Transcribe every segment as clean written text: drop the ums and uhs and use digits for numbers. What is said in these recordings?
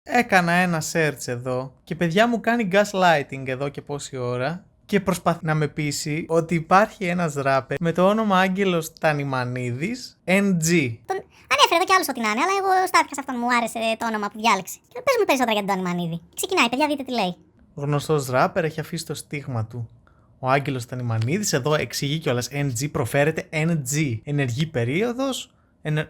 Έκανα ένα search εδώ και παιδιά μου κάνει gaslighting εδώ και πόση ώρα και προσπαθεί να με πείσει ότι υπάρχει ένας ράπερ με το όνομα Άγγελος Τανιμανίδης NG. Τον ανέφερε εδώ κι άλλο ό,τι να είναι, αλλά εγώ στάθηκα σε αυτόν, μου άρεσε το όνομα που διάλεξε. Και πες μου περισσότερα για τον Τανιμανίδη. Ξεκινάει, παιδιά, δείτε τι λέει. Γνωστός ράπερ, έχει αφήσει το στίγμα του. Ο Άγγελος Τανιμανίδης εδώ εξηγεί κιόλας NG προφέρεται NG. Ενεργή περίοδος,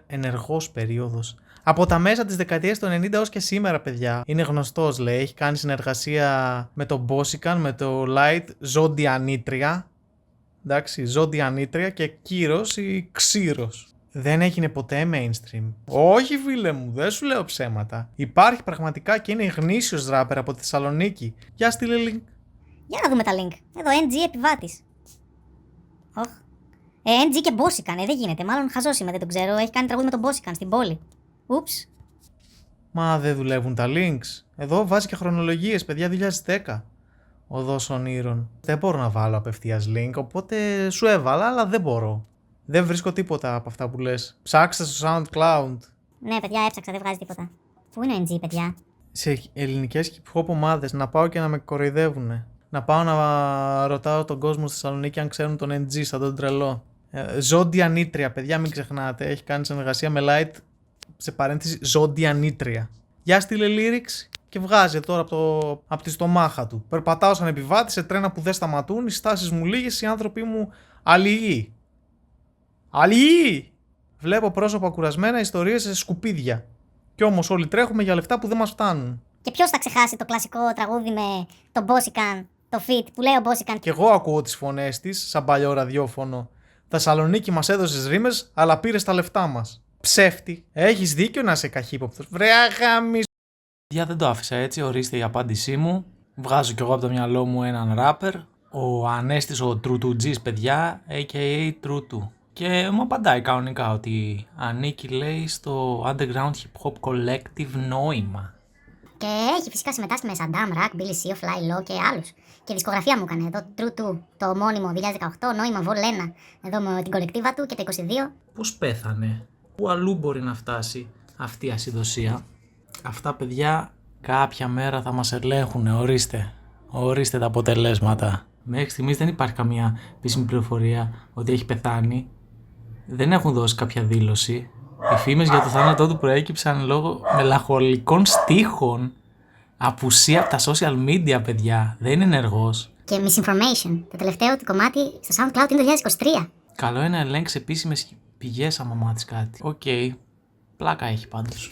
ενεργός περίοδος. Από τα μέσα της δεκαετίας του 90 έως και σήμερα, παιδιά. Είναι γνωστός, λέει. Έχει κάνει συνεργασία με το Bossican, με το Light, Zodianitria. Εντάξει, Zodianitria και Κύρος ή Ξύρος. Δεν έγινε ποτέ mainstream. Όχι, φίλε μου, δεν σου λέω ψέματα. Υπάρχει πραγματικά και είναι γνήσιος ράπερ από τη Θεσσαλονίκη. Για στείλε link. Για να δούμε τα link. Εδώ, NG επιβάτης. Οχ. NG και Bossican, δεν γίνεται. Μάλλον χαζός είμαι, δεν τον ξέρω. Έχει κάνει τραγούδι με τον Bossican στην πόλη. Ούψ. Μα δεν δουλεύουν τα links. Εδώ βάζει και χρονολογίες, παιδιά, 2010. Οδός Ονείρων. Δεν μπορώ να βάλω απευθείας link, οπότε σου έβαλα, αλλά δεν μπορώ. Δεν βρίσκω τίποτα από αυτά που λες. Ψάξτε στο SoundCloud. Ναι, παιδιά, έψαξα, δεν βγάζει τίποτα. Πού είναι ο NG, παιδιά? Σε ελληνικές hip hop ομάδες, να πάω και να με κοροϊδεύουνε. Να πάω να ρωτάω τον κόσμο στη Θεσσαλονίκη αν ξέρουν τον NG, σαν τον τρελό. Zodianitria, παιδιά, μην ξεχνάτε. Έχει κάνει συνεργασία με Light, σε παρένθεση Zodianitria. Για στείλε lyrics και βγάζει τώρα από τη στομάχα του. Περπατάω σαν επιβάτη σε τρένα που δεν σταματούν, οι στάσεις μου λίγες, οι άνθρωποι μου αλληλοί. Αλληλοί! Βλέπω πρόσωπα κουρασμένα, ιστορίες σε σκουπίδια. Κι όμως όλοι τρέχουμε για λεφτά που δεν μας φτάνουν. Και ποιος θα ξεχάσει το κλασικό τραγούδι με τον Bossican, το feat που λέει ο Bossican? Κι εγώ ακούω τις φωνές της, σαν παλιό ραδιόφωνο. Θεσσαλονίκη μας έδωσες ρήμες, αλλά πήρες τα λεφτά μας. Ψεύτη. Έχεις δίκιο να είσαι καχύποπτος. Βρε αγάμις. Για δεν το άφησα έτσι, ορίστε η απάντησή μου. Βγάζω κι εγώ από το μυαλό μου έναν ράπερ. Ο Ανέστης ο True2G's, παιδιά, a.k.a. True2. Και μου απαντάει κανονικά ότι ανήκει, λέει, στο underground hip hop collective Νόημα. Και έχει φυσικά συμμετάσχει με Saddam, Rack, Billy Seo, Fly Low και άλλους. Και δισκογραφία μου έκανε εδώ, True 2, το ομώνυμο 2018, Νόημα Βολένα, εδώ με την κολεκτίβα του και τα 22. Πώς πέθανε, πού αλλού μπορεί να φτάσει αυτή η ασυδοσία? Αυτά, παιδιά, κάποια μέρα θα μας ελέγχουν, ορίστε τα αποτελέσματα. Μέχρι στιγμής δεν υπάρχει καμία επίσημη πληροφορία ότι έχει πεθάνει. Δεν έχουν δώσει κάποια δήλωση. Οι φήμες για το θάνατό του προέκυψαν λόγω μελαγχολικών στίχων. Απουσία από τα social media, παιδιά. Δεν είναι ενεργός. Και misinformation, το τελευταίο του κομμάτι στο SoundCloud είναι το 2023. Καλό είναι να ελέγξει επίσημες πηγές άμα μάθεις κάτι. Οκ. Πλάκα έχει πάντως.